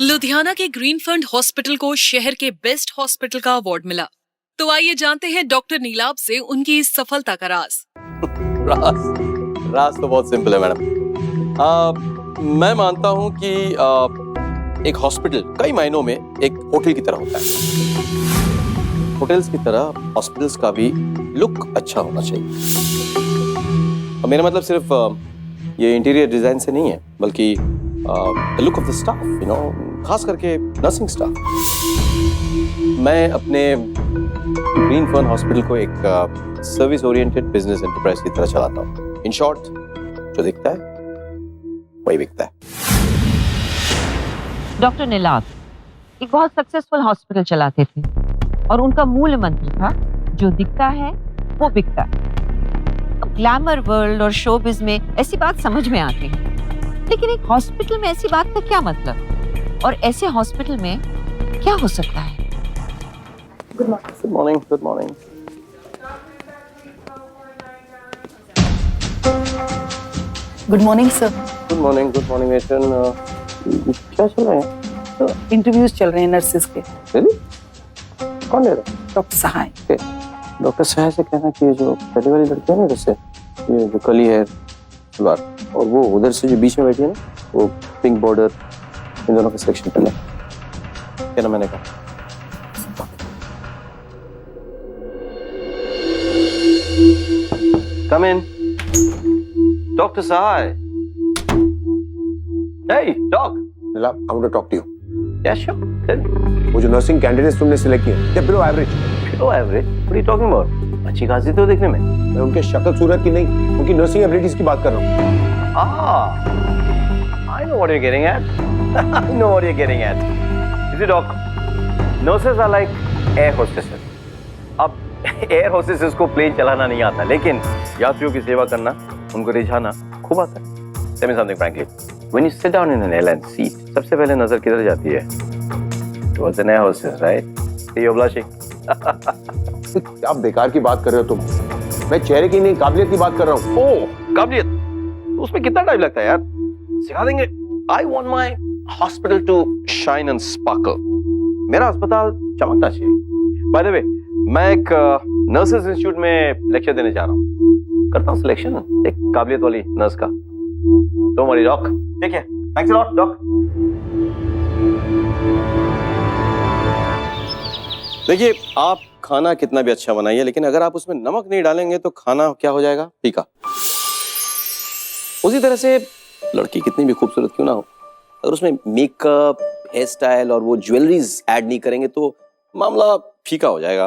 लुधियाना के green fund hospital को शहर के बेस्ट हॉस्पिटल का अवार्ड मिला। तो आइए जानते हैं डॉक्टर नीलाभ से उनकी इस सफलता का राज। राज तो बहुत सिंपल है मैडम। मैं मानता हूं कि एक हॉस्पिटल कई मायनों में एक होटल की तरह होता है। होटल्स की तरह हॉस्पिटल्स का भी लुक अच्छा होना चाहिए। और मेरा मतलब सिर्फ ये इंटीरियर डिजाइन से नहीं है, बल्कि लुक ऑफ द स्टाफ, खास करके नर्सिंग स्टाफ। मैं अपने ग्रीन फन हॉस्पिटल को एक सर्विस ओरिएंटेड बिजनेस एंटरप्राइज की तरह चलाता हूँ। इन शॉर्ट, जो दिखता है वही बिकता है। डॉक्टर नीलाभ एक बहुत सक्सेसफुल हॉस्पिटल चलाते थे और उनका मूल मंत्र था, जो दिखता है वो बिकता है। अब ग्लैमर वर्ल्ड और शोबिज में ऐसी बात समझ में आती है, लेकिन एक हॉस्पिटल में ऐसी बात का क्या मतलब, और ऐसे हॉस्पिटल में क्या हो सकता है? Good morning. Good morning. Good morning sir. Good morning. Good morning matron. क्या चल रहा है? तो इंटरव्यूज चल रहे हैं नर्सेज के। Really? कौन ले रहा है? डॉक्टर सहाय। डॉक्टर सहाय से कहना कि जो पहले वाली लड़की है ना, जैसे ये जो कली है सलवार, और वो उधर से जो बीच में बैठी है ना, वो पिंक बॉर्डर, इन दोनों का सिलेक्शन कर ले। क्या ना मैंने कहा। Come in. Dr. Sahai. Hey, doc. Neelabh, I want to talk to you. Yeah, sure. Tell me. वो जो नर्सिंग कैंडिडेट्स तुमने सिलेक्ट किए, they're below average. Below average? What are you talking about? अच्छी खासी तो देखने में। मैं उनके शक्ल सूरत की नहीं, उनकी नर्सिंग एबिलिटीज की बात कर रहा हूँ। I know what you're getting at. I know what you're getting at. You see, doc, nurses are like air hostesses. अब एयर होस्टेसेस को प्लेन चलाना नहीं आता, लेकिन यात्रियों की सेवा करना, उनको रिझाना खूब आता है। Tell me something frankly. When you sit down in an airline seat, सबसे पहले नजर किधर जाती है? Towards an air hostess, right? See, you're blushing. क्या बेकार की बात कर रहे हो तुम? मैं चेहरे की नहीं, काबिलियत की बात कर रहा हूँ। ओह, काबिलियत? तो उसमें कितना टाइम लगता है यार? सिखा देंगे। I want my hospital to shine and sparkle. मेरा अस्पताल चमकना चाहिए। By the way, मैं एक नर्सेस इंस्टीट्यूट में लेक्चर देने जा रहा हूँ। करता हूँ सिलेक्शन एक काबिलियत वाली नर्स का। Don't worry, doc. Take care. Thanks a lot, doc. देखिए, आप खाना कितना भी अच्छा बनाइए, लेकिन अगर आप उसमें नमक नहीं डालेंगे तो खाना क्या हो जाएगा? फीका। उसी तरह से लड़की कितनी भी खूबसूरत क्यों ना हो, अगर उसमें मेकअप, हेयर स्टाइल और वो ज्वेलरीज ऐड नहीं करेंगे तो मामला फीका हो जाएगा।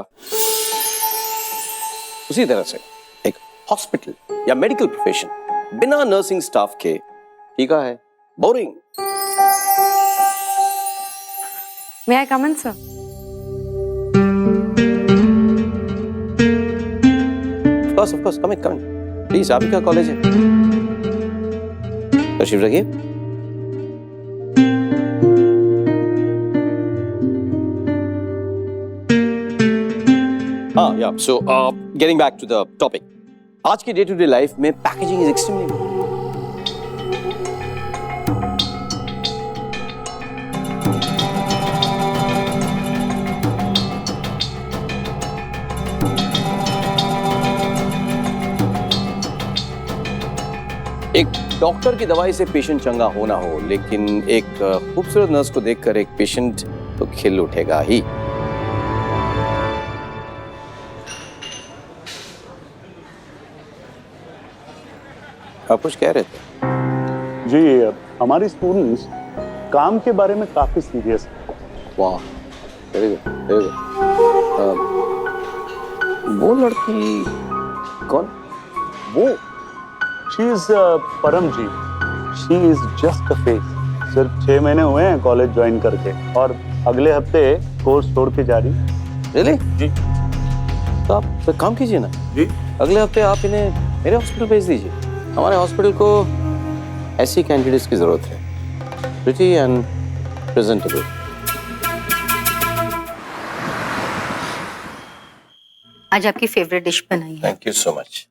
उसी तरह से एक हॉस्पिटल या मेडिकल प्रोफेशन बिना नर्सिंग स्टाफ के फीका है, boring. May I come in, sir? Of course, come in. Please, आप ही का कॉलेज है। तशरीफ रखिए। हाँ, yeah. So, getting back to the topic. आज की day-to-day life में packaging is extremely important. एक डॉक्टर की दवाई से पेशेंट चंगा हो ना हो, लेकिन एक खूबसूरत नर्स को देखकर एक पेशेंट तो खिल उठेगा ही। आप कुछ कह रहे थे? जी, हमारी स्टूडेंट्स काम के बारे में काफी सीरियस है। वाह, वेरी गुड, वेरी गुड। वो लड़की कौन? वो she is Param ji. She is just a face. सिर्फ 6 महीने हुए हैं कॉलेज ज्वाइन करके, और अगले हफ्ते कोर्स छोड़ के जा रही। रियली? जी। तो आप एक काम कीजिए ना जी, अगले हफ्ते आप इन्हें मेरे हॉस्पिटल भेज दीजिए। हमारे हॉस्पिटल को ऐसी कैंडिडेट्स की जरूरत है, प्रिटी एंड प्रेजेंटेबल। आज आपकी फेवरेट डिश बनाई है। Thank you so much.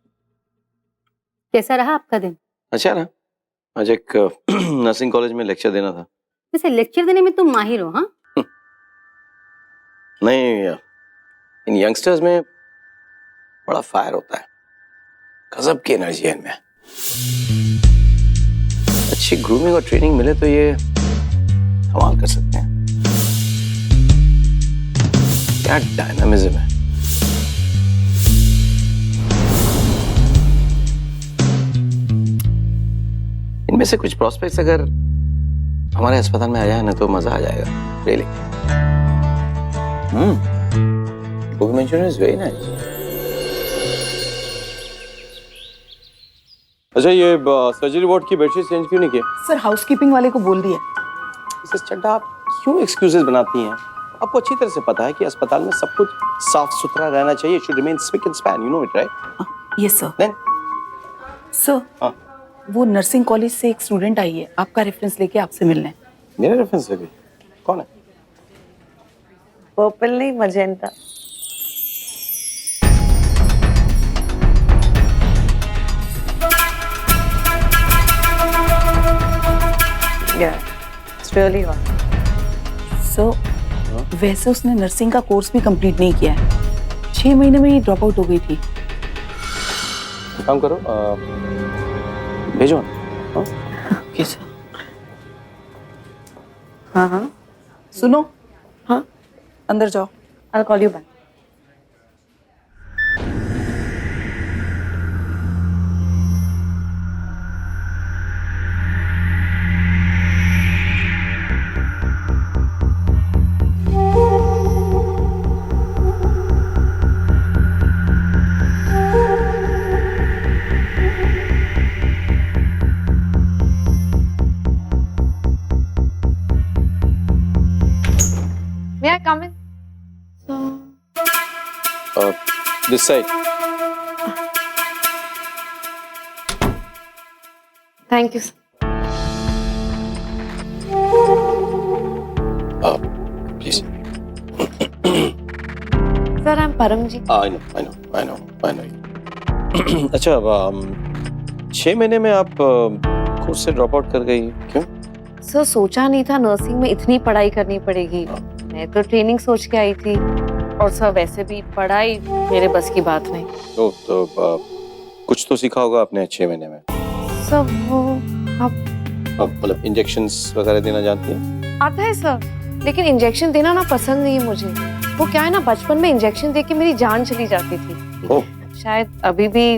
कैसा रहा आपका दिन? अच्छा ना, आज एक नर्सिंग कॉलेज में लेक्चर देना था, वैसे लेक्चर देने में तुम माहिर हो, हाँ? नहीं, इन यंगस्टर्स में बड़ा फायर होता है, गजब की एनर्जी है इनमें। अच्छी ग्रूमिंग और ट्रेनिंग मिले तो ये कमाल कर सकते हैं। क्या डायनामिज्म है। इनमें से कुछ प्रोस्पेक्ट्स अगर हमारे अस्पताल में आ जाए ना तो मजा आ जाएगा, really. Book mention is very nice. अच्छा, ये सर्जरी वार्ड की बेडशीट चेंज क्यों नहीं किया? सर हाउसकीपिंग वाले को बोल दिया। मिसेस चड्ढा, आप क्यों एक्सक्यूजेस बनाती हैं? आपको अच्छी तरह से पता है कि अस्पताल में सब कुछ साफ सुथरा रहना चाहिए। Should remain spick and span, you know it, right? Yes sir. Then? Sir, हाँ, वो नर्सिंग कॉलेज से एक स्टूडेंट आई है, आपका रेफरेंस लेके आपसे मिलने। मेरा रेफरेंस लगे? कौन है? पर्पल नहीं, magenta. Yeah, it's really hot. Sir, वैसे उसने नर्सिंग का कोर्स भी कंप्लीट नहीं किया है। 6 महीने में ही ड्रॉप आउट हो गई थी। काम करो, भेजो। हाँ? Okay sir. हाँ, सुनो, हाँ, अंदर जाओ। I'll call you back. May I come in? This side. Thank you, sir. Please. Sir, I'm Paramji. I know. अच्छा, अब 6 महीने में आप कोर्स से ड्रॉप आउट कर गई, क्यों? सर, सोचा नहीं था नर्सिंग में इतनी पढ़ाई करनी पड़ेगी। मैं तो ट्रेनिंग सोच के आई थी, और सर वैसे भी पढ़ाई मेरे बस की बात नहीं। तो कुछ तो सीखा होगा आपने 6 महीने में। सर वो आप मतलब इंजेक्शंस वगैरह देना जानती हैं? आता है सर, लेकिन इंजेक्शन देना ना पसंद नहीं है मुझे। वो क्या है ना, बचपन में इंजेक्शन देके मेरी जान चली जाती थी। ओह, शायद अभी भी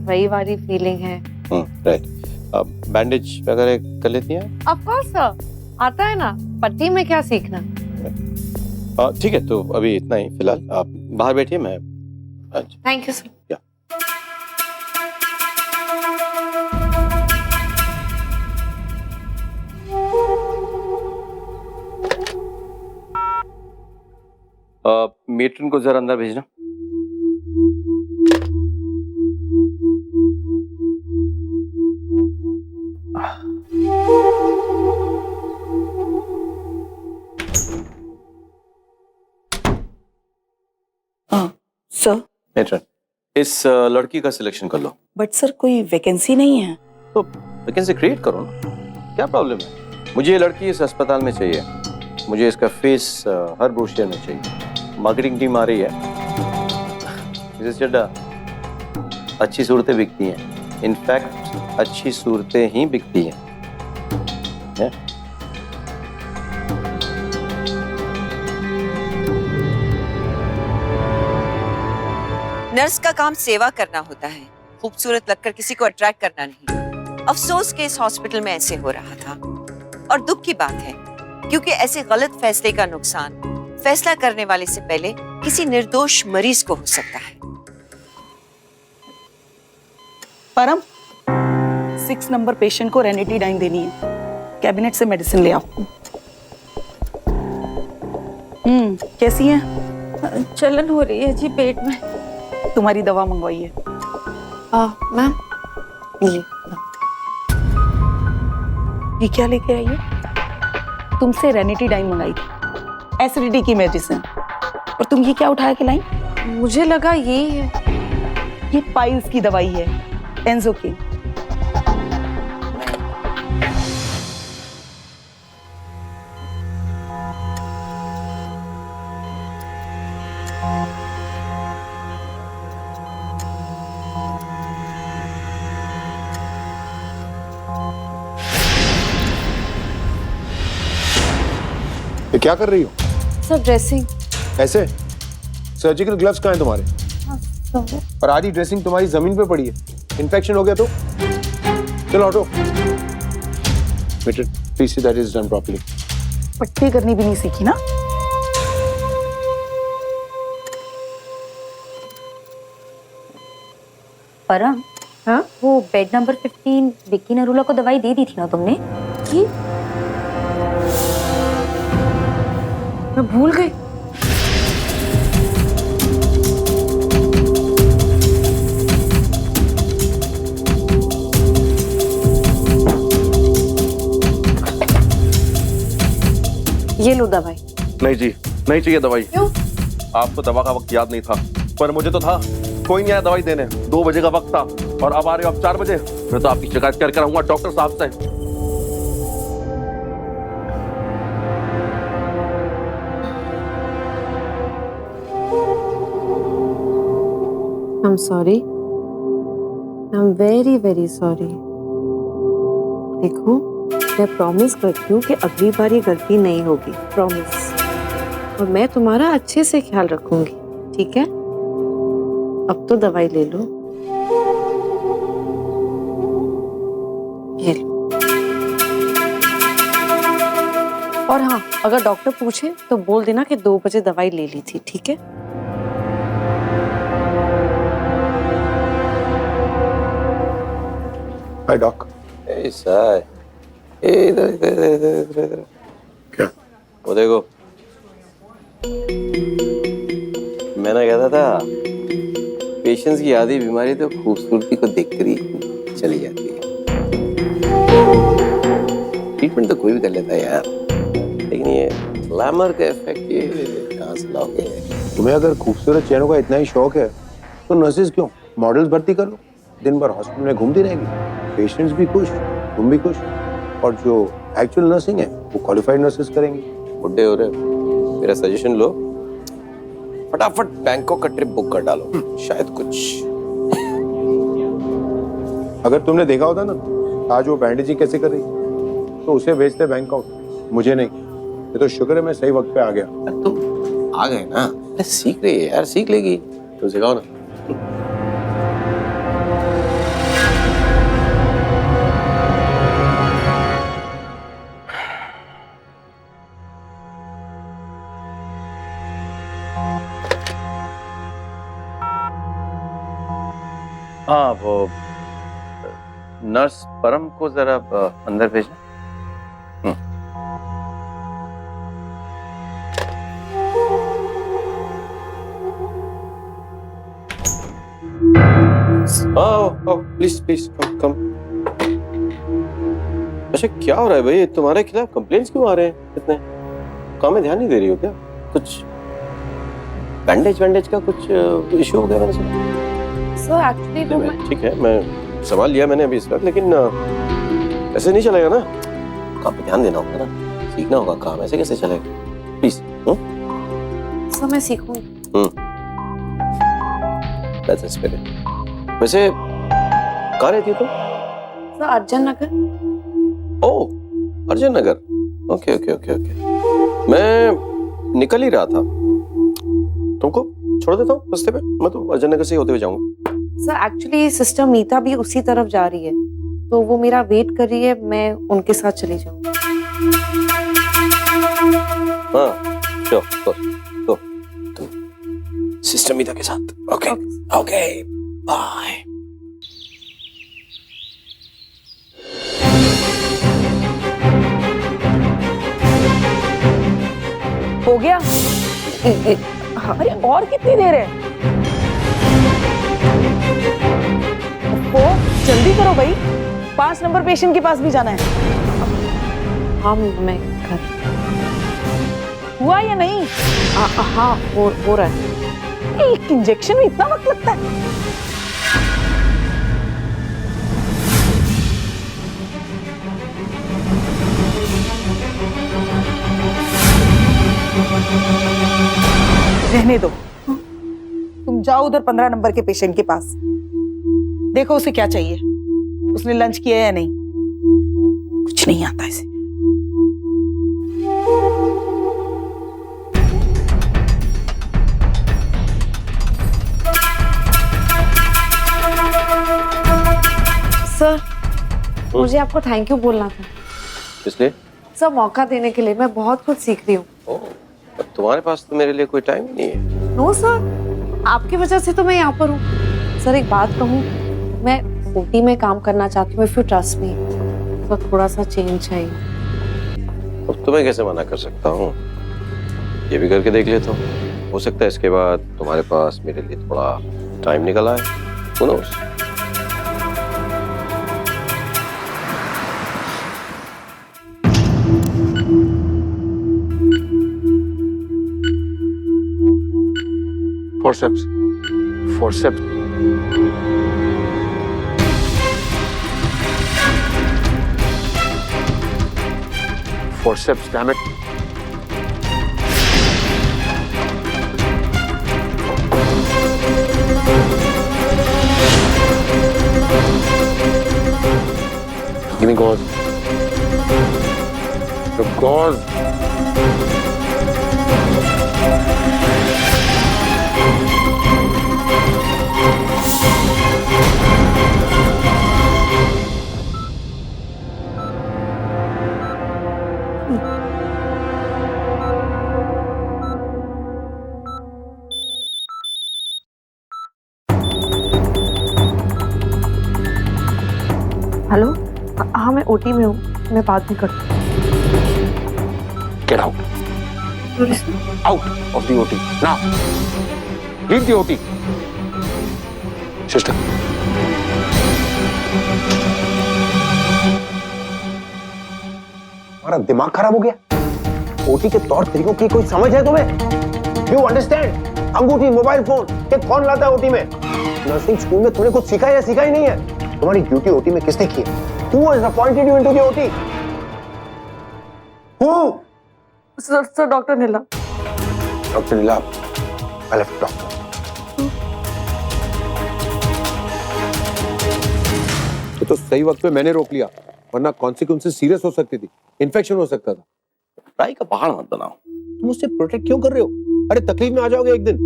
वही वाली फीलिंग है। राइट। बैंडेज वगैरह कर लेती हैं? ऑफ कोर्स सर, आता है ना, पट्टी में क्या सीखना। ठीक है, तो अभी इतना ही फिलहाल। आप बाहर बैठिए, मैं। Thank you sir. या। मेट्रन को जरा अंदर भेजना। सर, मेट्रन, इस लड़की का सिलेक्शन कर लो। बट सर कोई वैकेंसी नहीं है। तो वैकेंसी क्रिएट करो ना, क्या प्रॉब्लम है? मुझे ये लड़की इस अस्पताल में चाहिए। मुझे इसका फेस हर ब्रोशर में चाहिए। मार्केटिंग टीम आ रही है। मिसेस चड्ढा, अच्छी सूरतें बिकती हैं। इनफैक्ट अच्छी सूरतें ही बिकती हैं। नर्स का काम सेवा करना होता है, खूबसूरत लगकर किसी को अट्रैक्ट करना नहीं। अफसोस के इस हॉस्पिटल में ऐसे हो रहा था, और दुख की बात है, क्योंकि ऐसे गलत फैसले का नुकसान फैसला करने वाले से पहले किसी निर्दोष मरीज को हो सकता है। परम, 6 नंबर पेशेंट को रेनिटीडाइन देनी है। कैबिनेट से मेडिसिन ले आओ। कैसी हैं? जलन हो रही है जी पेट में। तुम्हारी दवा मंगवाइए। मैम, ये क्या लेके आई है? तुमसे रेनिटीडाइन मंगाई थी, एसिडिटी की मेडिसिन, और तुम ये क्या उठा के लाई? मुझे लगा यही है। ये पाइल्स की दवाई है, एंजोकिन। ये क्या कर रही हो? सब ड्रेसिंग। ऐसे सर्जिकल ग्लव्स कहाँ हैं तुम्हारे? और आधी ड्रेसिंग तुम्हारी जमीन पे पड़ी है, इन्फेक्शन हो गया तो? चलो हटो। Please see that is done properly. पट्टी करनी भी नहीं सीखी ना? परम, हाँ वो बेड नंबर 15 विक्की नरूला को दवाई दे दी थी ना तुमने? जी मैं भूल गई। ये लो दवाई। नहीं जी, नहीं चाहिए दवाई। क्यों? आपको दवा का वक्त याद नहीं था, पर मुझे तो था। कोई नहीं आया दवाई देने, 2 बजे का वक्त था और अब आ रहे हो आप 4 बजे। मैं तो आपकी शिकायत करके रहूंगा डॉक्टर साहब से। I'm sorry. I'm very very sorry. देखो, मैं प्रॉमिस करती हूँ कि अगली बार ये गलती नहीं होगी, प्रॉमिस। और मैं तुम्हारा अच्छे से ख्याल रखूंगी, ठीक है? अब तो दवाई ले लो। ये लो। और हाँ, अगर डॉक्टर पूछे तो बोल देना कि 2 बजे दवाई ले ली थी, ठीक है? हाय डॉक। सर, इधर क्या? वो देखो, मैंने कहता था पेशेंट्स की आधी बीमारी तो खूबसूरती को देखकर ही चली जाती है। ट्रीटमेंट तो कोई भी कर लेता है यार, लेकिन ये ग्लैमर का इफेक्ट ये कहाँ से लाओगे? तुम्हें अगर खूबसूरत चेहरों का इतना ही शौक है तो नर्सेज क्यों, मॉडल्स भर्ती कर लो। दिन भर हॉस्पिटल में घूमती रहेगी, पेशेंट्स भी खुश, तुम भी खुश। और जो एक्चुअल नर्सिंग है वो क्वालिफाइड नर्सेज करेंगी। बुड्ढे हो रहे हो, मेरा सजेशन लो, फटाफट बैंकॉक का ट्रिप बुक कर डालो, शायद कुछ। अगर तुमने देखा होता ना आज वो बैंडेजिंग कैसे कर रही तो उसे भेजते बैंकॉक, मुझे नहीं। ये तो शुक्र है मैं सही वक्त पे आ गया। तुम आ गए ना, सीख रही है यार, सीख लेगी, तुम सिखाओ ना। हाँ, वो नर्स परम को जरा अंदर भेजना। प्लीज प्लीज कम कम। अच्छा क्या हो रहा है भाई, तुम्हारे खिलाफ कंप्लेंट्स क्यों आ रहे हैं इतने? काम में ध्यान नहीं दे रही हो क्या? कुछ बैंडेज का कुछ इशू हो गया मैंने सुना? सर एक्चुअली ठीक है, मैं संभाल लिया मैंने अभी इस वक्त, लेकिन ऐसे नहीं चलेगा ना। काम पे ध्यान देना होगा ना, सीखना होगा काम, ऐसे कैसे चलेगा? प्लीज। सर मैं सीखूंगी। That's the spirit. वैसे कहाँ रहती हो तुम? Sir Arjan Nagar. Oh, Arjan Nagar. Okay okay okay okay. मैं निकल ही रहा था, तुमको छोड़ देता हूँ रास्ते पे, मैं तो अर्जन नगर से ही होते हुए जाऊंगा। सर एक्चुअली सिस्टर नीता भी उसी तरफ जा रही है, तो वो मेरा वेट कर रही है, मैं उनके साथ चली जाऊंगी। हाँ श्योर, तो सिस्टर मीता के साथ। Okay okay bye. हो गया? अरे और कितनी देर है? ओ, जल्दी करो भाई, 5 नंबर पेशेंट के पास भी जाना है। हाँ मैं कर। हुआ या नहीं? हाँ हो रहा है। एक इंजेक्शन में इतना वक्त लगता है? रहने दो, तुम जाओ उधर 15 नंबर के पेशेंट के पास, देखो उसे क्या चाहिए, उसने लंच किया या नहीं। कुछ नहीं आता इसे। मुझे आपको थैंक यू बोलना था इसलिए सर, मौका देने के लिए। मैं बहुत कुछ सीख रही हूँ। पर तुम्हारे पास तो मेरे लिए कोई टाइम ही नहीं है। नो सर, आपकी वजह से तो मैं यहाँ पर हूँ। सर एक बात कहूँ, मैं ओटी में काम करना चाहती हूँ, इफ यू ट्रस्ट मी। तो थोड़ा सा चेंज चाहिए। अब तुम्हें कैसे मना कर सकता हूँ? ये भी करके देख लेता हूँ, हो सकता है इसके बाद तुम्हारे पास मेरे लिए थोड़ा टाइम निकल आए। Who knows? Forceps. Forceps. Forceps, damn it. Give me gauze. The gauze. Hello, हाँ मैं ओटी में हूँ, मैं बाद में करती Get out. हूँ। Out of the OT. Now. Leave the OT. Sister. हमारा दिमाग खराब हो गया। ओटी के तौर तरीकों की कोई समझ है तुम्हें? You understand? अंगूठी, मोबाइल फोन, ये कौन लाता है ओटी में? नर्सिंग स्कूल में तुमने कुछ सीखा या सीखा ही नहीं है? तुम्हारी ड्यूटी ओटी में किसने की है? Who has appointed you into the OT? Who? Sir doctor Neela. Doctor Neela, I left doctor. तो सही वक्त पे मैंने रोक लिया, वरना कॉन्सिक्वेंसेस सीरियस हो सकती थी, इन्फेक्शन हो सकता था। पढ़ाई का पहाड़ मत बनाओ। तुम उससे प्रोटेक्ट क्यों कर रहे हो? अरे तकलीफ में आ जाओगे एक दिन।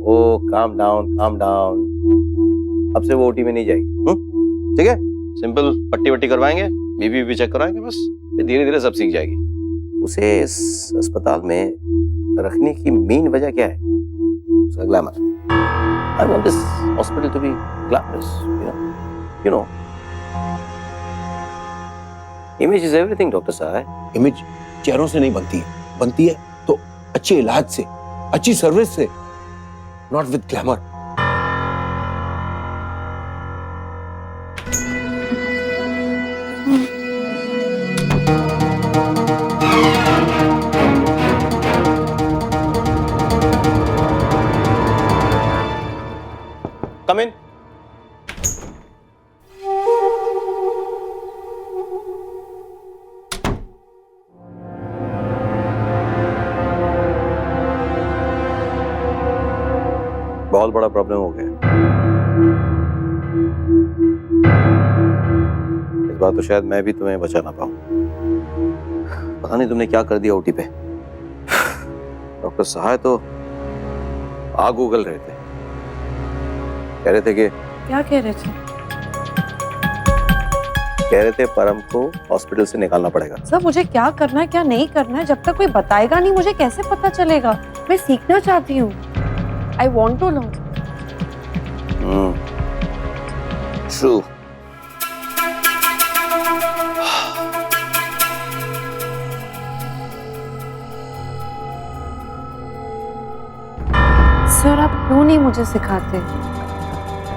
ओ काम डाउन, काम डाउन। अब से वो ओटी में नहीं जाएगी, ठीक है? सिंपल पट्टी वट्टी करवाएंगे, बीपी भी चेक कराएंगे, बस फिर धीरे धीरे सब सीख जाएगी। उसे इस अस्पताल में रखने की मेन वजह क्या है? उसका glamour. I want this hospital to be glamorous, you know. Image is everything, doctor साहब। इमेज चेहरों से नहीं बनती है तो अच्छे इलाज से, अच्छी सर्विस से, not with glamour. Come in. बहुत बड़ा प्रॉब्लम हो गया। इस बार तो शायद मैं भी तुम्हें बचा ना पाऊं। पता नहीं तुमने क्या कर दिया ओटी पे। डॉक्टर सहाय तो आग उगल रहे थे, कह रहे थे कि क्या कह रहे थे? कह रहे थे परम को हॉस्पिटल से निकालना पड़ेगा। सर मुझे क्या करना है क्या नहीं करना है, जब तक कोई बताएगा नहीं मुझे कैसे पता चलेगा? मैं सीखना चाहती हूँ। I want to learn. True. Sir आप क्यों नहीं मुझे सिखाते?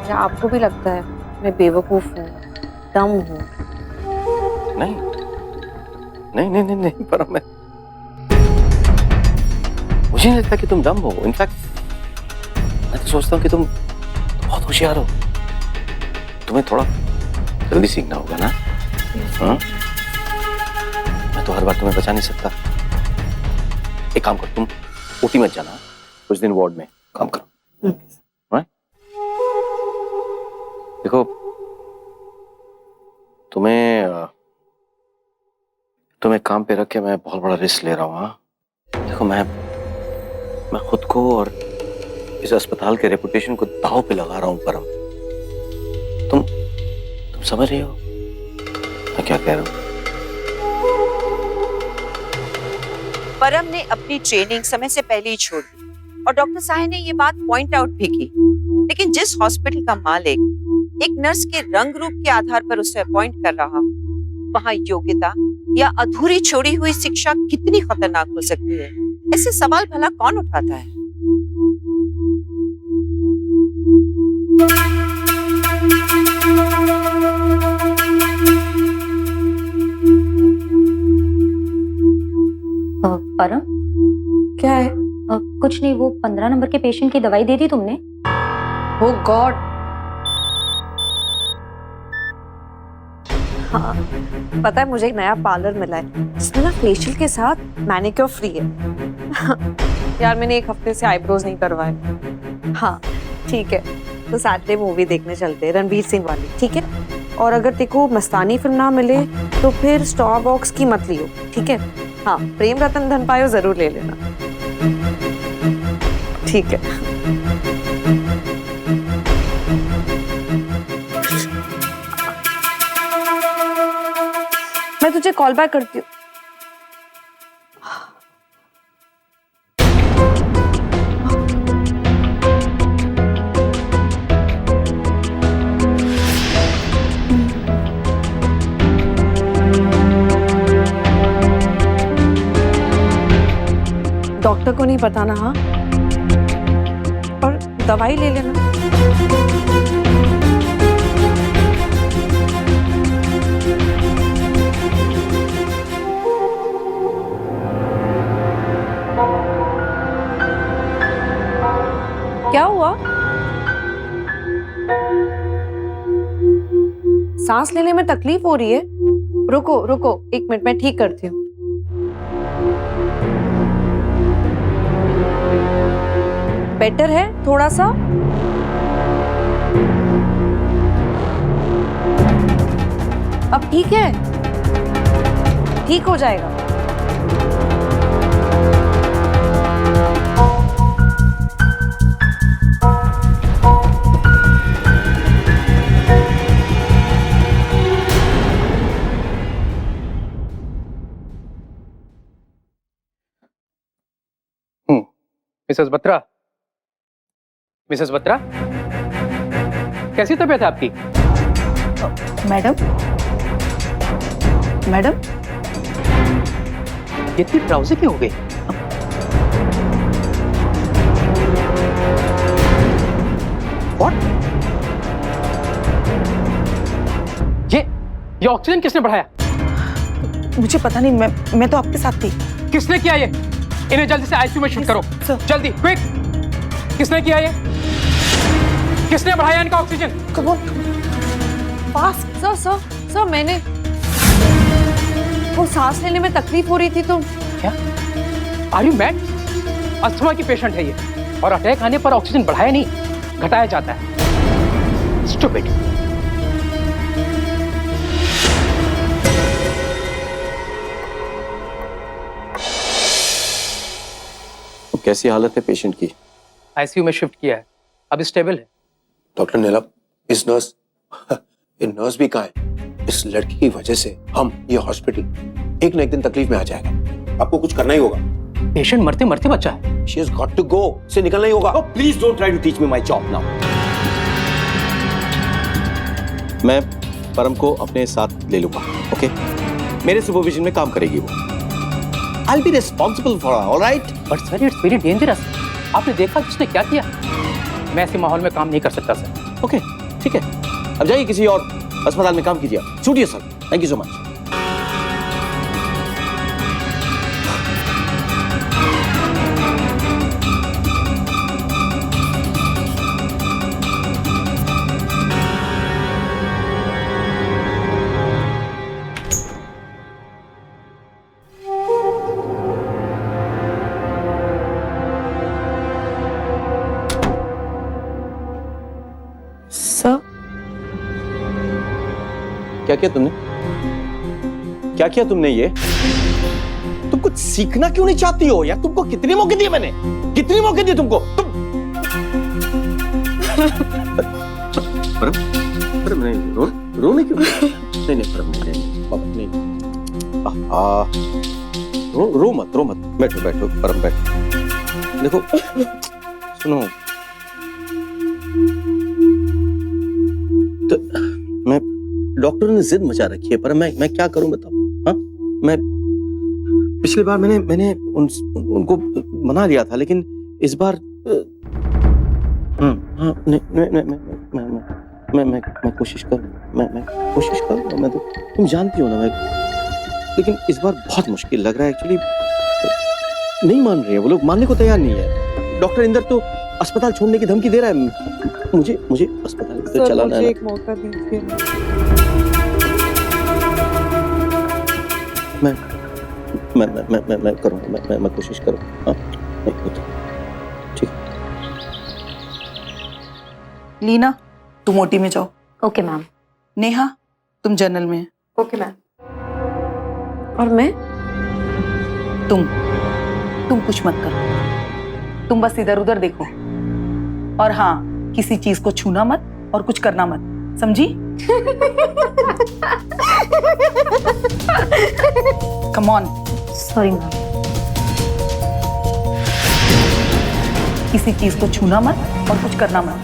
क्या आपको भी लगता है मैं बेवकूफ हूँ, डम हूँ? नहीं नहीं नहीं नहीं नहीं परम, मैं मुझे नहीं लगता कि तुम डम हो। इनफैक्ट मैं तो सोचता हूँ कि तुम बहुत होशियार हो। तुम्हें थोड़ा जल्दी सीखना होगा ना। हाँ? मैं तो हर बार तुम्हें बचा नहीं सकता। एक काम कर, तुम ओटी मत जाना, कुछ दिन वार्ड में काम करो। right? देखो तुम्हें काम पे रख के मैं बहुत बड़ा रिस्क ले रहा हूँ। हाँ? देखो मैं खुद को और इस अस्पताल के रेपुटेशन को दांव पे लगा रहा हूँ परम। तुम समझ रही हो? मैं क्या कह रहा हूँ? परम ने अपनी ट्रेनिंग समय से पहले ही छोड़ दी और डॉक्टर साहे ने ये बात पॉइंट आउट भी की। लेकिन जिस हॉस्पिटल का मालिक एक नर्स के रंग रूप के आधार पर उसे अपॉइंट कर रहा हो, वहाँ योग्यता या अधूरी छोड़ी हुई शिक्षा कितनी खतरनाक हो सकती है, ऐसे सवाल भला कौन उठाता है? परम, क्या है? कुछ नहीं, वो 15 नंबर के पेशेंट की दवाई दे दी तुमने? ओ गॉड। हाँ, पता है मुझे एक नया पार्लर मिला है जिसमें ना फेशियल के साथ मैनिक्योर फ्री है। यार मैंने एक हफ्ते से आईब्रोज नहीं करवाए। हाँ ठीक है, तो सैटरडे मूवी देखने चलते हैं, रणवीर सिंह वाली, ठीक है? और अगर तेको मस्तानी फिल्म ना मिले तो फिर स्टार बॉक्स की मत लियो, ठीक है? हाँ, प्रेम रतन धन पायो जरूर ले लेना, ठीक है? मैं तुझे कॉल बैक करती हूँ। डॉक्टर को नहीं बताना, हाँ? और दवाई ले लेना। क्या हुआ? सांस लेने में तकलीफ हो रही है? रुको रुको, 1 मिनट, मैं ठीक करती हूँ। बेटर है थोड़ा सा? अब ठीक है? ठीक हो जाएगा। मिसेस बत्रा, मिसेस बत्रा, कैसी तबीयत है आपकी? मैडम, मैडम, ये इतनी ड्राउजी क्यों हो गई? What? ये ऑक्सीजन किसने बढ़ाया? मुझे पता नहीं, मैं तो आपके साथ थी। किसने किया ये? इन्हें जल्दी से आईसीयू में शिफ्ट करो, जल्दी, क्विक! किसने किया ये? किसने बढ़ाया इनका ऑक्सीजन? पास सर मैंने, वो सांस लेने में तकलीफ हो रही थी तो। क्या? Are you mad? अस्थमा की पेशेंट है ये, और अटैक आने पर ऑक्सीजन बढ़ाया नहीं, घटाया जाता है। स्टूपिड। कैसी हालत है पेशेंट की? आईसीयू में शिफ्ट किया है, अब स्टेबल है। डॉक्टर नीलाभ, इस नर्स, ये नर्स भी कहाँ है? इस लड़की की वजह से हम ये हॉस्पिटल एक न एक दिन तकलीफ में आ जाएगा। आपको कुछ करना ही होगा। पेशेंट मरते मरते बचा है। She has got to go, से निकलना ही होगा। Oh, please don't try to teach me my job now. मैं परम को अपने साथ ले लूंगा, ओके? मेरे सुपरविजन में काम करेगी वो। I'll be responsible for her, all right? But sir, it's very dangerous. आपने देखा किसने क्या किया? मैं ऐसे माहौल में काम नहीं कर सकता सर। ओके, ठीक है। अब जाइए किसी और अस्पताल में काम कीजिए। छूटिए sir, thank you so much. Sir, क्या किया तुमने? क्या किया तुमने ये? तुम कुछ सीखना क्यों नहीं चाहती हो यार? तुमको कितने मौके दिए मैंने? कितने मौके दिए तुमको? परम, परम नहीं, रोने क्यों? नहीं परम, नहीं, रो मत बैठो परम बैठो। देखो सुनो, तो मैं डॉक्टर ने जिद मचा रखी है, पर मैं क्या करूं बताओ। हाँ, मैं पिछली बार मैंने उनको मना लिया था, लेकिन इस बार हाँ मैं कोशिश करूंगा, मैं कोशिश करूंगा। मैं तो तुम जानती हो ना, मैं लेकिन इस बार बहुत मुश्किल लग रहा है एक्चुअली। नहीं मान रहे हैं वो लोग, मानने को तैयार नहीं है। डॉक्टर इंदर तो अस्पताल छोड़ने की धमकी दे रहा है। मुझे अस्पताल तो चलाना है। एक मौका दीजिए। मैं करूंगा, मैं कोशिश करूंगा। हाँ, नहीं होता। ठीक। लीना, तुम ओटी में जाओ। Okay ma'am. नेहा, तुम जनरल में। Okay ma'am. और मैं? तुम कुछ मत करो, तुम बस इधर उधर देखो। और हाँ, किसी चीज को छूना मत और कुछ करना मत, समझी? Come on. Sorry ma'am. किसी चीज को छूना मत और कुछ करना मत।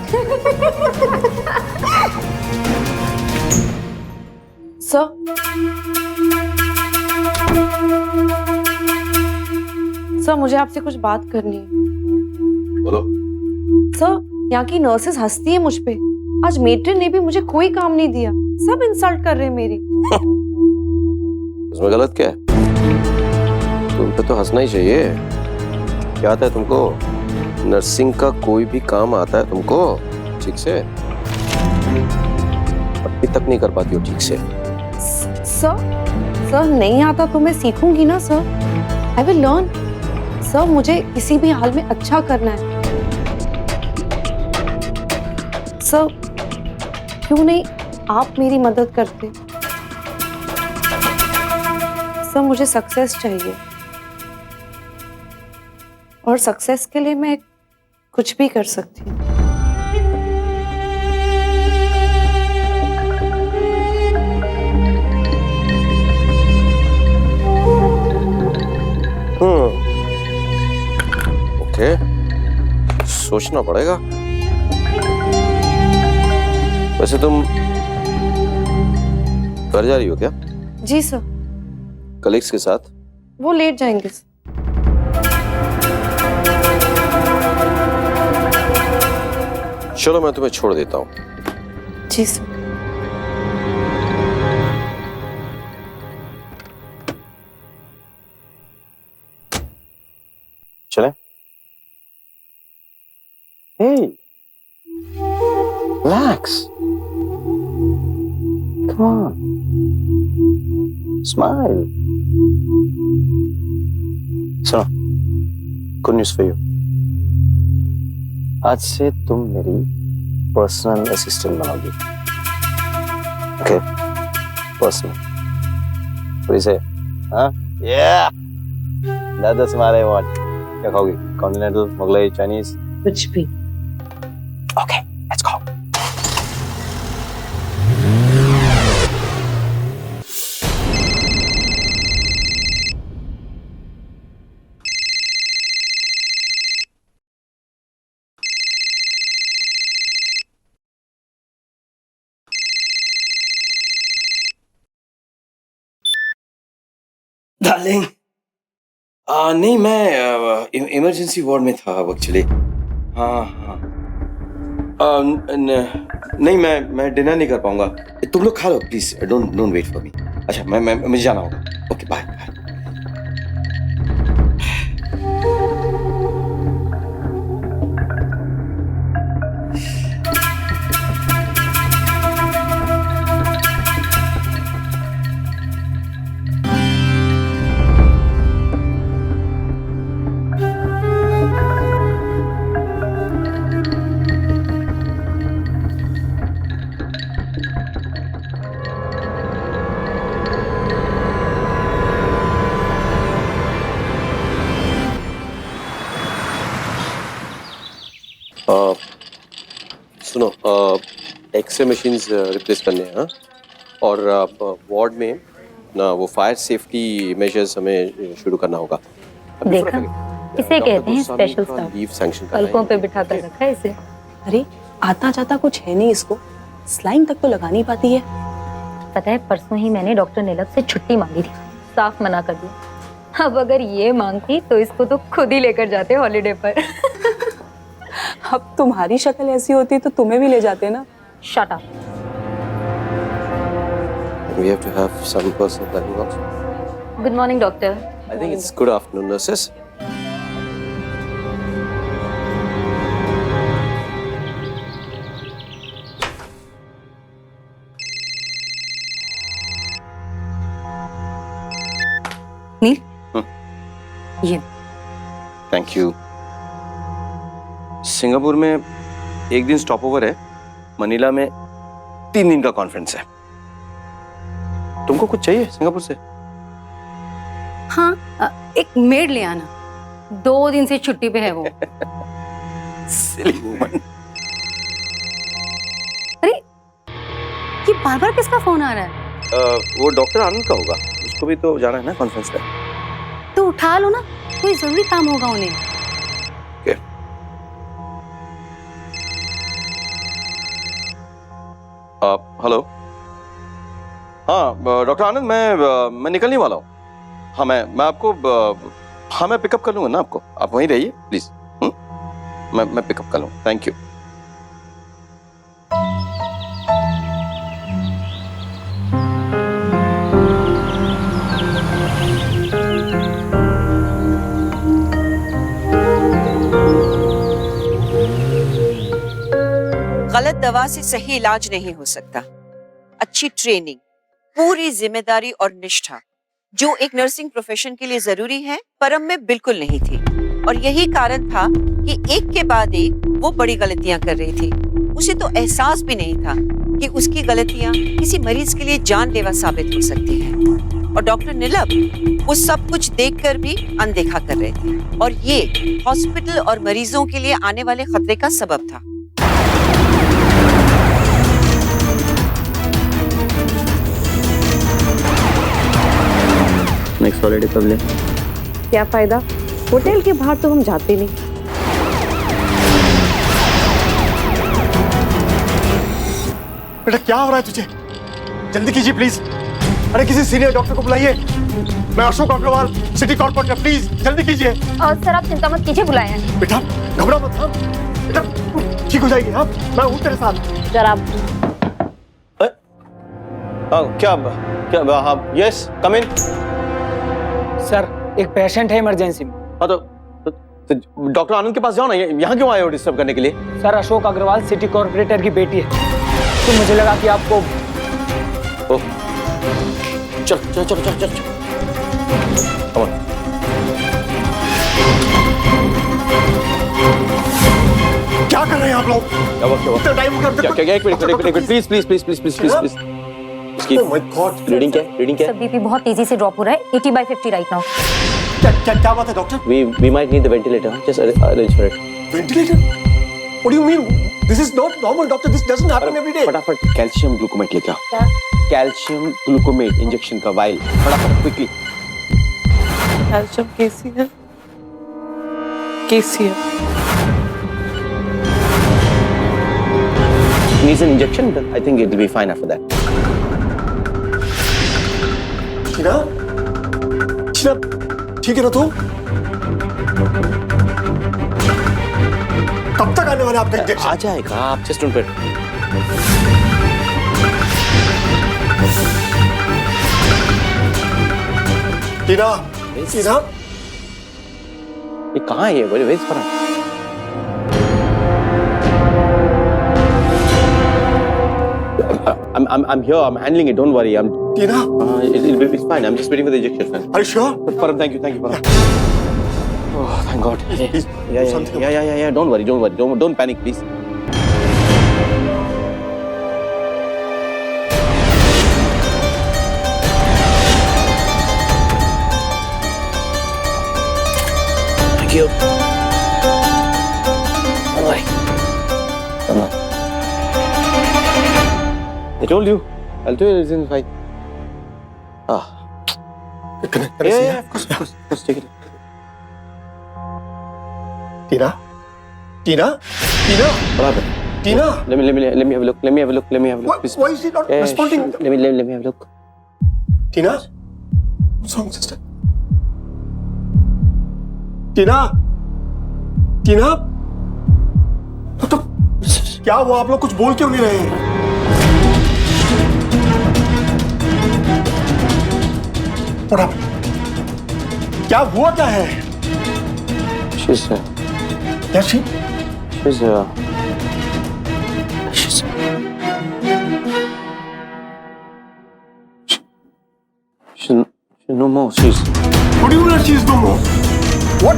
सर, सर मुझे आपसे कुछ बात करनी है। बोलो। सर, यहाँ की नर्सेस हंसती है मुझ पे। आज मेट्रन ने भी मुझे कोई काम नहीं दिया, सब इंसल्ट कर रहे हैं मेरी। उसमें गलत क्या है? तुम पे तो हंसना ही चाहिए। क्या आता है तुमको? नर्सिंग का कोई भी काम आता है तुमको ठीक से? अभी तक नहीं कर पाती हो ठीक से। सर नहीं आता तो मैं सीखूंगी ना sir. I will learn. Sir, मुझे किसी भी हाल में अच्छा करना है। सर, क्यों नहीं आप मेरी मदद करते? सर, मुझे सक्सेस चाहिए, और सक्सेस के लिए मैं कुछ भी कर सकती हूँ। ओके, सोचना पड़ेगा। वैसे तुम घर जा रही हो क्या? जी सर। कलीग्स के साथ? वो लेट जाएंगे। चलो मैं तुम्हें छोड़ देता हूँ। जी सर। चले? Hey, relax. Come on. Smile. सुनो, good news for you. आज से तुम मेरी पर्सनल असिस्टेंट बनोगी। Okay? Personal. What do you say? Huh? Yeah. That's the smile I want. क्या खाओगी? Continental, Mughlai, Chinese? कुछ भी। Okay, let's go. डार्लिंग, नहीं मैं इमरजेंसी वार्ड में था अब एक्चुअली। हाँ हाँ। नहीं मैं डिनर नहीं कर पाऊंगा। तुम लोग खा लो please, don't wait for me. अच्छा मैं मुझे जाना होगा। Okay bye bye. सुनो, एक्सरे मशीन्स रिप्लेस करने हैं। हाँ, और वार्ड में अपना वो फायर सेफ्टी मेजर्स हमें शुरू करना होगा। देखा, इसे कहते हैं स्पेशल स्टाफ। लीव सैंक्शन पलकों पे बिठा कर रखा है इसे। अरे आता जाता कुछ है नहीं इसको, स्लाइन तक तो लगा नहीं पाती है। पता है परसों ही मैंने डॉक्टर नीलम से छुट्टी मांगी थी, साफ मना कर दिया। अब अगर ये मांगती तो इसको तो खुद ही लेकर जाते हॉलीडे पर। अब तुम्हारी शक्ल ऐसी होती तो तुम्हें भी ले जाते ना। Shut up. We have to have some personal planning also. Good morning doctor. I think it's good afternoon, nurses. नील, ये थैंक यू। सिंगापुर में एक दिन स्टॉप ओवर है, मनीला में 3 दिन का कॉन्फ्रेंस है। तुमको कुछ चाहिए सिंगापुर से? हाँ, एक मेड ले आना, 2 दिन से छुट्टी पे है वो। Silly woman. अरे ये बार बार किसका फोन आ रहा है? वो डॉक्टर आनंद का होगा, उसको भी तो जाना है ना कॉन्फ्रेंस पे। तो उठा लो ना, कोई जरूरी काम होगा उन्हें। Okay. हेलो, हाँ डॉक्टर आनंद, मैं निकलने वाला हूँ। हाँ मैं आपको हाँ मैं पिकअप कर लूंगा ना आपको, आप वहीं रहिए प्लीज। मैं पिकअप कर लूँगा, थैंक यू। गलत दवा से सही इलाज नहीं हो सकता। अच्छी ट्रेनिंग, पूरी जिम्मेदारी और निष्ठा जो एक नर्सिंग प्रोफेशन के लिए जरूरी है, परम में बिल्कुल नहीं थी। और यही कारण था कि एक के बाद एक वो बड़ी गलतियां कर रही थी। उसे तो एहसास भी नहीं था कि उसकी गलतियां किसी मरीज के लिए जानलेवा साबित हो सकती हैं। और डॉक्टर नीलम वो सब कुछ देखकर भी अनदेखा कर रहे थे, और ये हॉस्पिटल और मरीजों के लिए आने वाले खतरे का सबब था। नेक्स्ट हॉलीडे कब ले? क्या फायदा, होटल के बाहर तो हम जाते नहीं। बेटा क्या हो रहा है तुझे? जल्दी कीजिए प्लीज। अरे किसी सीनियर डॉक्टर को बुलाइए। मैं Ashok Agarwal, city corporator, please जल्दी कीजिए। सर आप चिंता मत कीजिए, बुलाए हैं। बेटा घबरा मत, हाँ बेटा ठीक हो जाएगी। हाँ मैं हूँ तेरे साथ। जरा क्या हाँ यस कम इन। सर एक पेशेंट है इमरजेंसी में। हाँ तो डॉक्टर आनंद के पास जाओ ना, यहाँ क्यों आए हो डिस्टर्ब करने के लिए? Sir Ashok Agarwal city corporator की बेटी है, तो मुझे लगा कि आपको। ओह चल चल चल चल चल क्या कर रहे हैं आप लोग? इतना टाइम हो गया। क्या एक minute please please please please please please please. Reading क्या? रीडिंग क्या? सर बीपी बहुत तेजी से ड्रॉप हो रहा है, 80/50 राइट नाउ। क्या बात है doctor? We might need the ventilator. Just arrange for it. Ventilator? What do you mean? This is not normal, doctor. This doesn't happen every day. फटाफट कैल्शियम ग्लूकोमेट लेके आओ। क्या? कैल्शियम ग्लूकोमेट इंजेक्शन का वाइल, फटाफट quickly. Calcium कैसी है? कैसी है? Needs an injection, then I think it will be fine after that. टीना, टीना, ठीक है ना तू? कब तक आने वाले आपका इंजेक्शन? आ जाएगा, आप जस्ट उन पर। टीना, टीना, ये कहाँ है ये? Where is Farhan? I'm here. I'm handling it. Don't worry. Tina, It's fine. I'm just waiting for the injection. are you sure? Farhan, thank you, Farhan. Oh, thank God. Please, Yeah. Don't worry. Don't panic, please. Thank you. Bye. I told you. I'll tell you it's fine. Ah. Tina, Tina, Tina, Tina. Let me have a look. Let me have a look. Please. Why is she not responding? Let me have a look. Tina, what's wrong, sister? टीना, टीना, तो क्या हुआ? आप लोग कुछ बोल क्यों नहीं रहे हैं? What happened? क्या हुआ क्या है? She's क्या she? she's no more. She's What do you mean she's no more? What?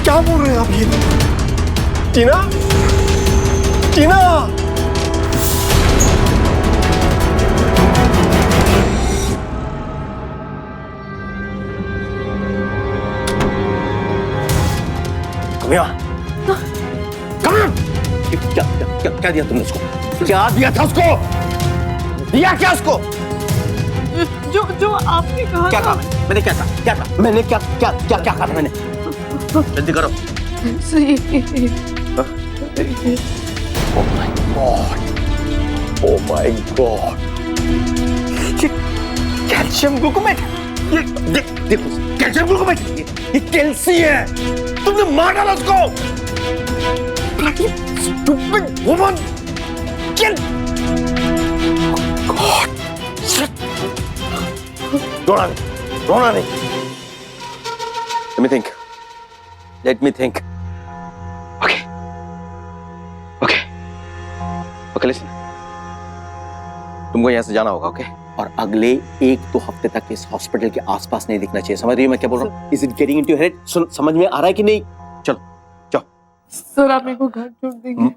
क्या बोल रहे हैं आप ये? टीना, टीना. Come here. Come on. क्या दिया तुमने उसको? क्या दिया था उसको? दिया क्या उसको? जो आपने कहा क्या कहा मैंने? क्या कहा? मैंने क्या कहा मैंने? जल्दी करो. Oh my God. Oh my God. ये कैल्शियम ग्लूकोमेट. ये देखो कैल्शियम ग्लूकोमेट. ये कैल्सी है. तुमने मार डाला उसको. Bloody stupid woman. Kill. God. रोना नहीं. Let me think. Okay, listen. तुमको यहाँ से जाना होगा, ओके? और अगले 1-2 हफ्ते तक इस हॉस्पिटल के आसपास नहीं दिखना चाहिए. समझ रही हो मैं क्या बोल रहा हूँ? Is it getting into your head? समझ में आ रहा है कि नहीं? चलो, जाओ. सर आप मेरे को घर छोड़ देंगे?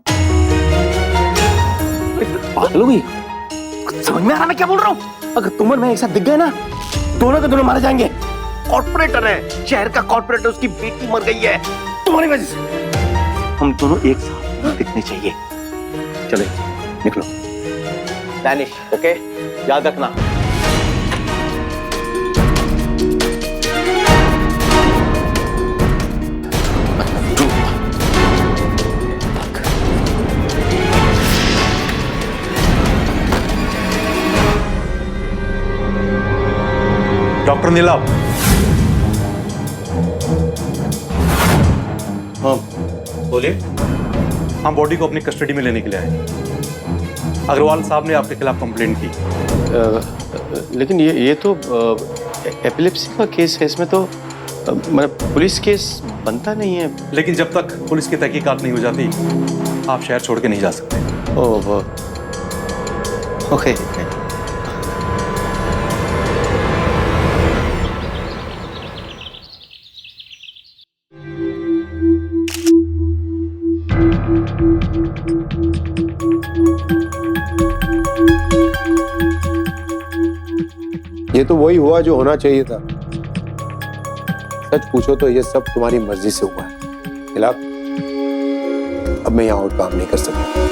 पागल हो गई? समझ में आ रहा मैं क्या बोल रहा हूँ? अगर तुम और मैं एक साथ दिख गए ना, दोनों के दोनों मारे जाएंगे. कॉर्पोरेटर है, शहर का कॉर्पोरेटर, उसकी बेटी मर गई है तुम्हारी वजह से. हम दोनों एक साथ दिखने चाहिए. चलो निकलो. Danish, okay? याद रखना. डॉक्टर नीलाभ. हाँ बोलिए. हम बॉडी को अपनी कस्टडी में लेने के लिए आए. अग्रवाल साहब ने आपके खिलाफ कंप्लेंट की. लेकिन ये तो एपिलेप्सी का केस है. इसमें तो मतलब पुलिस केस बनता नहीं है. लेकिन जब तक पुलिस की तहकीकात नहीं हो जाती, आप शहर छोड़ के नहीं जा सकते. ओह, ओके. ये तो वही हुआ जो होना चाहिए था. सच पूछो तो ये सब तुम्हारी मर्जी से हुआ है. खिलाफ अब मैं यहाँ और काम नहीं कर सकता.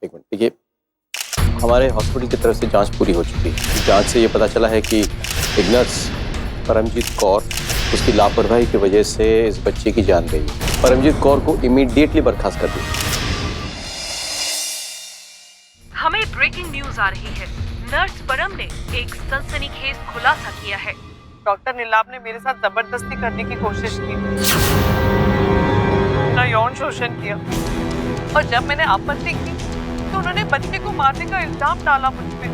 एक मिनट. देखिए, हमारे हॉस्पिटल की तरफ से जांच पूरी हो चुकी है. जांच से ये पता चला है कि एक नर्स परमजीत कौर, उसकी लापरवाही की वजह से इस बच्चे की जान गई. परमजीत कौर को इमीडिएटली बर्खास्त कर दिया. हमें ब्रेकिंग न्यूज आ रही है. नर्स परम ने एक सनसनीखेज खुलासा किया है. डॉक्टर नीलाभ ने मेरे साथ जबरदस्ती करने की कोशिश की, ना यौन शोषण किया, और जब मैंने आपत्ति की तो उन्होंने बच्चे को मारने का इल्जाम डाला मुझ पे.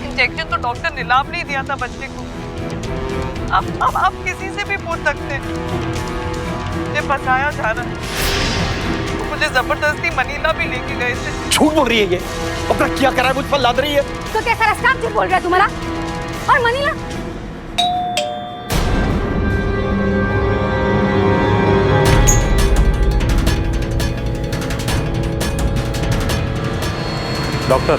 इंजेक्शन तो डॉक्टर नीलाभ ने ही दिया था बच्चे को. अब आप किसी से भी पूछ सकते हैं. मुझे फंसाया जा रहा है. मुझे जबरदस्ती मनीला भी लेके गए थे. झूठ बोल रही है ये. अपना क्या करा है मुझ पर लाद रही है. तो क्या सारा स्टाफ झूठ बोल रहा है तुम्हारा? और मनीला डॉक्टर,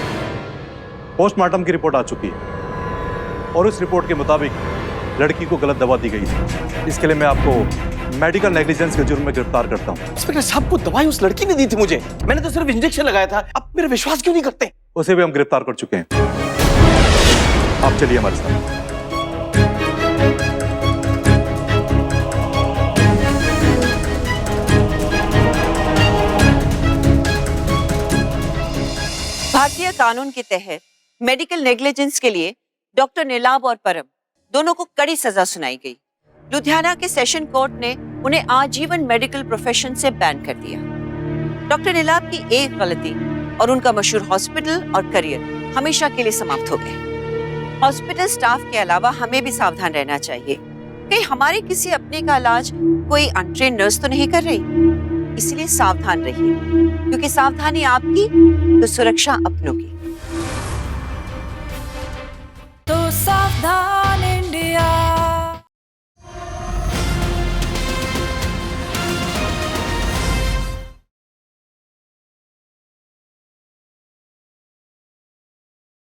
पोस्टमार्टम की रिपोर्ट आ चुकी है और इस रिपोर्ट के मुताबिक लड़की को गलत दवा दी गई थी। इसके लिए मैं आपको मेडिकल नेग्लिजेंस के जुर्म में गिरफ्तार करता हूँ। इंस्पेक्टर साहब, को दवाई उस लड़की ने दी थी मुझे, मैंने तो सिर्फ इंजेक्शन लगाया था। आप मेरा विश्वास क्यों नहीं करते? उसे भी हम गिरफ्तार कर चुके हैं। आप चलिए हमारे साथ। भारतीय कानून के तहत मेडिकल नेग्लिजेंस के लिए डॉक्टर नीलाभ और परम दोनों को कड़ी सजा सुनाई गई। लुधियाना के सेशन कोर्ट ने उन्हें आजीवन मेडिकल प्रोफेशन से बैन कर दिया। डॉक्टर नीलाभ की एक गलती और उनका मशहूर हॉस्पिटल और करियर हमेशा के लिए समाप्त हो गए। हॉस्पिटल स्टाफ के अलावा हमें भी सावधान रहना चाहिए, कहीं हमारे किसी अपने का इलाज कोई अनट्रेन्ड नर्स तो नहीं कर रही। इसलिए सावधान रहिए, क्योंकि सावधानी आपकी तो सुरक्षा अपनों की।